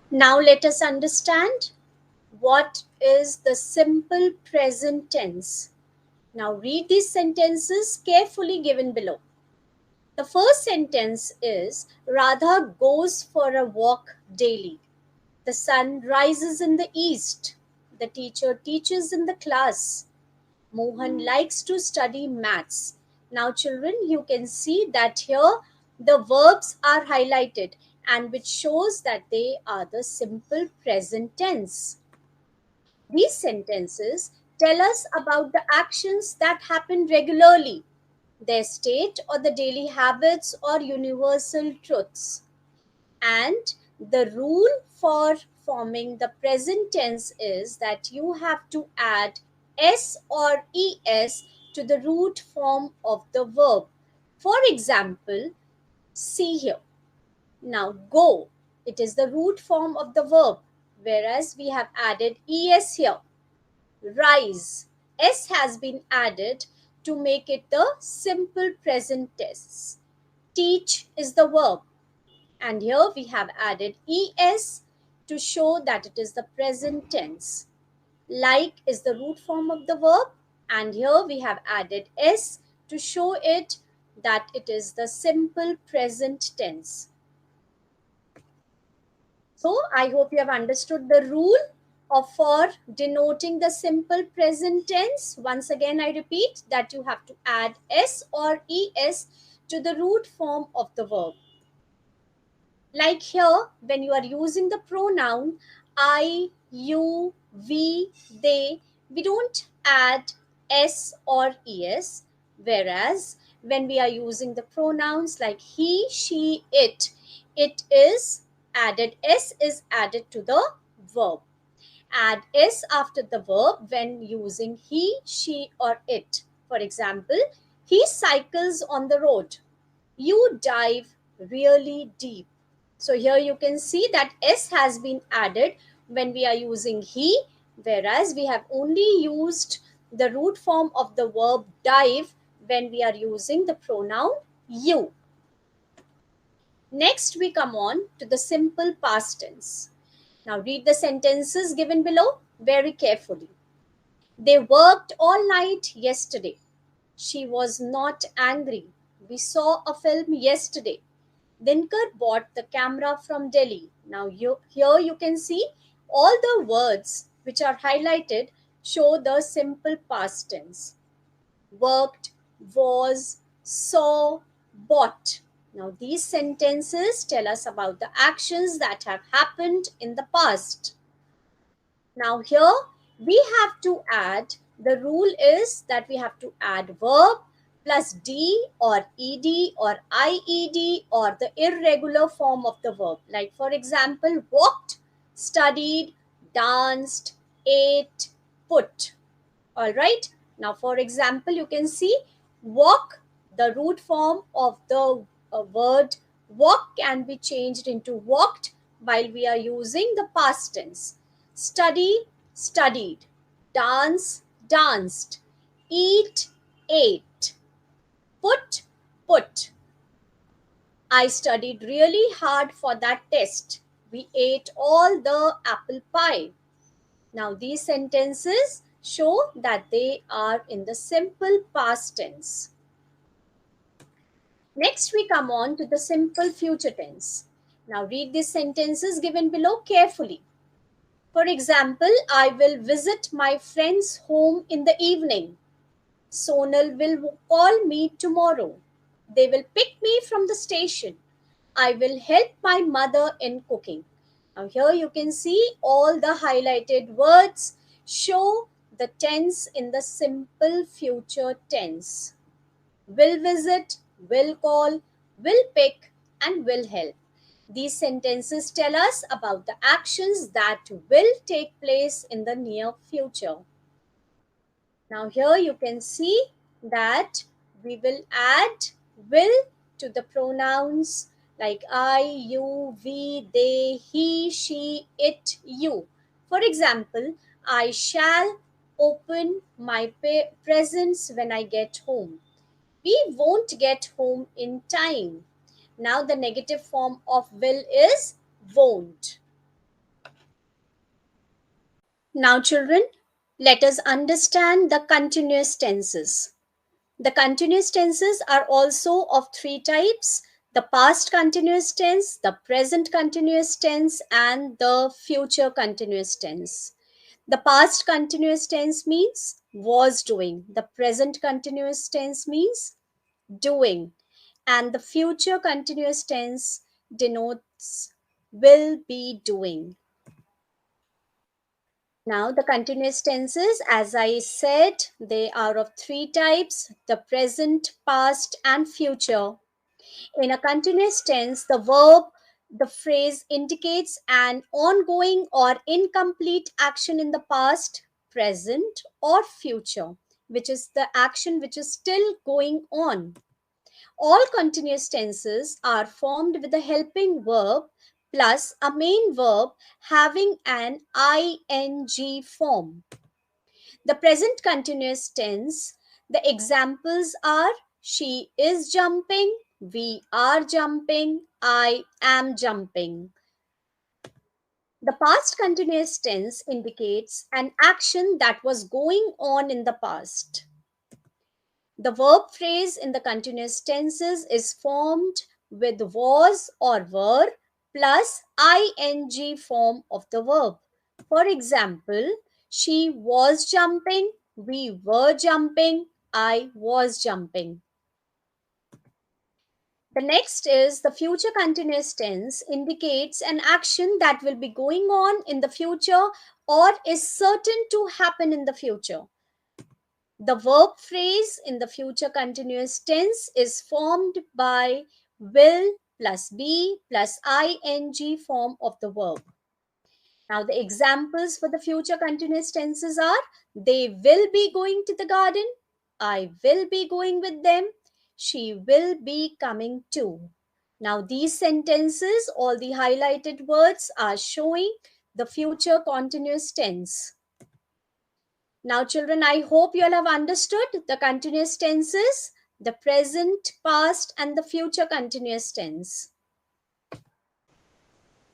Now let us understand what is the simple present tense. Now read these sentences carefully given below. The first sentence is Radha goes for a walk daily. The sun rises in the east. The teacher teaches in the class. Mohan likes to study maths. Now, children, you can see that here the verbs are highlighted and which shows that they are the simple present tense. These sentences tell us about the actions that happen regularly, their state or the daily habits or universal truths. And the rule for forming the present tense is that you have to add s or es to the root form of the verb. For example, see here. Now, go. It is the root form of the verb, whereas we have added es here. Rise. S has been added to make it the simple present tense. Teach is the verb, and here we have added es to show that it is the present tense. Like is the root form of the verb, and here we have added s to show it that it is the simple present tense. So I hope you have understood the rule of for denoting the simple present tense. Once again, I repeat that you have to add s or es to the root form of the verb. Like here, when you are using the pronoun I, you, we, they, we don't add s or es. Whereas when we are using the pronouns like he, she, it is added, s is added to the verb. Add s after the verb when using he, she, or it. For example, he cycles on the road. You dive really deep. So here you can see that s has been added when we are using he, whereas we have only used the root form of the verb dive when we are using the pronoun you. Next, we come on to the simple past tense. Now read the sentences given below very carefully. They worked all night yesterday. She was not angry. We saw a film yesterday. Dinkar bought the camera from Delhi. Now, here you can see all the words which are highlighted show the simple past tense. Worked, was, saw, bought. Now, these sentences tell us about the actions that have happened in the past. Now, here we have to add, the rule is that we have to add verb plus d or ed or ied or the irregular form of the verb. Like, for example, walked, studied, danced, ate, put. All right. Now, for example, you can see walk, the root form of the word walk can be changed into walked while we are using the past tense. Study, studied. Dance, danced. Eat, ate. Put, put. I studied really hard for that test. We ate all the apple pie. Now, these sentences show that they are in the simple past tense. Next, we come on to the simple future tense. Now, read these sentences given below carefully. For example, I will visit my friend's home in the evening. Sonal will call me tomorrow. They will pick me from the station. I will help my mother in cooking. Now, here you can see all the highlighted words show the tense in the simple future tense. Will visit, will call, will pick, and will help. These sentences tell us about the actions that will take place in the near future. Now, here you can see that we will add will to the pronouns like I, you, we, they, he, she, it, you. For example, I shall open my presents when I get home. We won't get home in time. Now, the negative form of will is won't. Now, children, let us understand the continuous tenses. The continuous tenses are also of three types: the past continuous tense, the present continuous tense, and the future continuous tense. The past continuous tense means was doing, the present continuous tense means doing, and the future continuous tense denotes will be doing. Now, the continuous tenses, as I said, they are of three types: the present, past, and future. In a continuous tense, the phrase indicates an ongoing or incomplete action in the past, present, or future, which is the action which is still going on. All continuous tenses are formed with a helping verb plus a main verb having an ing form. The present continuous tense, the examples are: she is jumping, we are jumping, I am jumping. The past continuous tense indicates an action that was going on in the past. The verb phrase in the continuous tenses is formed with was or were plus ing form of the verb. For example, she was jumping, we were jumping, I was jumping. The next is the future continuous tense indicates an action that will be going on in the future or is certain to happen in the future. The verb phrase in the future continuous tense is formed by will plus be plus ing form of the verb. Now, the examples for the future continuous tenses are: they will be going to the garden, I will be going with them, she will be coming too. Now, these sentences, all the highlighted words, are showing the future continuous tense. Now, children, I hope you all have understood the continuous tenses, the present, past, and the future continuous tense.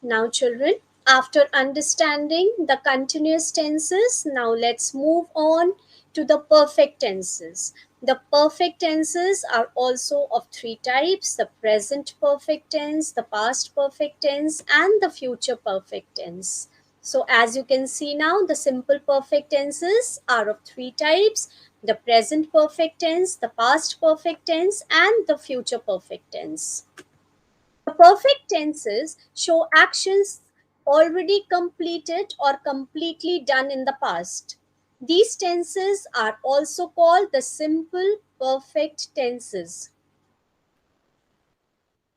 Now, children, after understanding the continuous tenses, now let's move on to the perfect tenses. The perfect tenses are also of three types: the present perfect tense, the past perfect tense, and the future perfect tense. So, as you can see now, the simple perfect tenses are of three types: the present perfect tense, the past perfect tense, and the future perfect tense. The perfect tenses show actions already completed or completely done in the past. These tenses are also called the simple perfect tenses.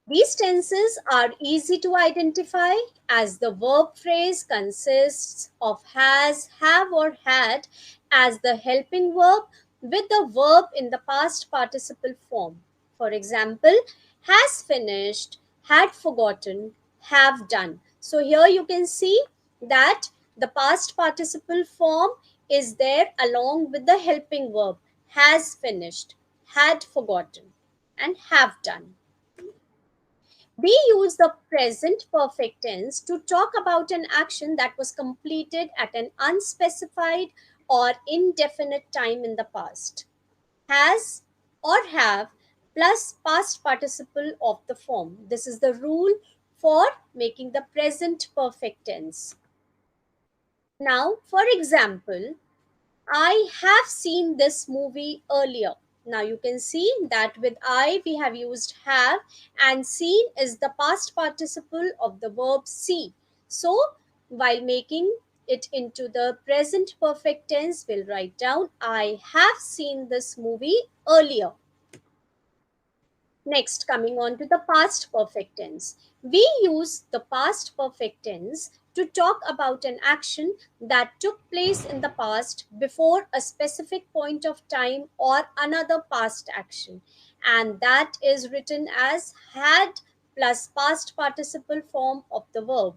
These tenses are easy to identify as the verb phrase consists of has, have, or had as the helping verb with the verb in the past participle form. For example, has finished, had forgotten, have done. So here you can see that the past participle form is there along with the helping verb has finished, had forgotten, and have done. We use the present perfect tense to talk about an action that was completed at an unspecified or indefinite time in the past. Has or have plus past participle of the form. This is the rule for making the present perfect tense. Now, for example, I have seen this movie earlier. Now you can see that with I we have used have, and seen is the past participle of the verb see. So while making it into the present perfect tense, we'll write down I have seen this movie earlier. Next, coming on to the past perfect tense. We use the past perfect tense to talk about an action that took place in the past before a specific point of time or another past action. And that is written as had plus past participle form of the verb.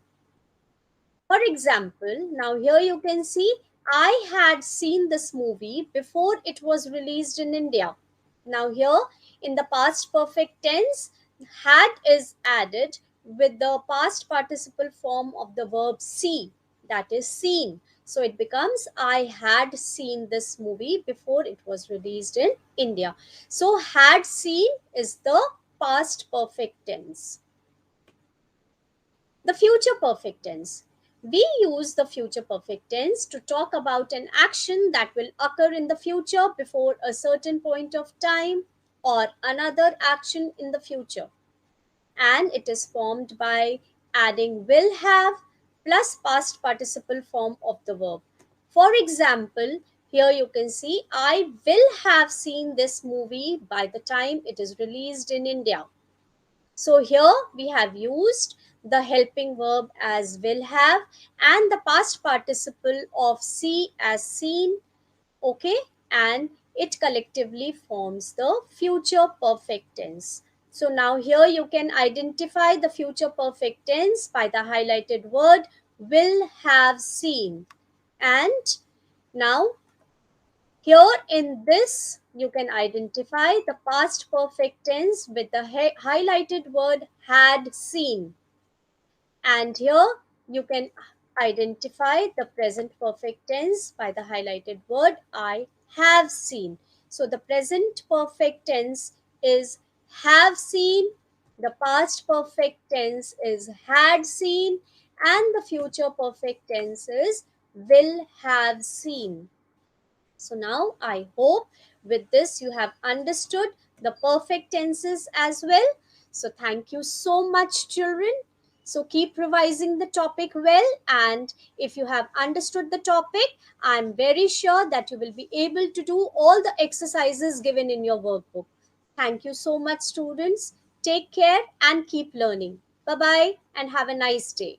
For example, now here you can see I had seen this movie before it was released in India. Now, here in the past perfect tense, had is added with the past participle form of the verb see. that is seen. So it becomes I had seen this movie before it was released in India. So had seen is the past perfect tense. The future perfect tense. We use the future perfect tense to talk about an action that will occur in the future before a certain point of time or another action in the future. And it is formed by adding will have plus past participle form of the verb. For example, here you can see I will have seen this movie by the time it is released in India. So here we have used the helping verb as will have and the past participle of see as seen, okay, and it collectively forms the future perfect tense. So now here you can identify the future perfect tense by the highlighted word will have seen. And now here in this, you can identify the past perfect tense with the highlighted word had seen. And here you can identify the present perfect tense by the highlighted word I have seen. So the present perfect tense is have seen, the past perfect tense is had seen, and the future perfect tense is will have seen. So now I hope with this you have understood the perfect tenses as well. So thank you so much, children. So keep revising the topic well, and if you have understood the topic, I'm very sure that you will be able to do all the exercises given in your workbook. Thank you so much, students. Take care and keep learning. Bye bye and have a nice day.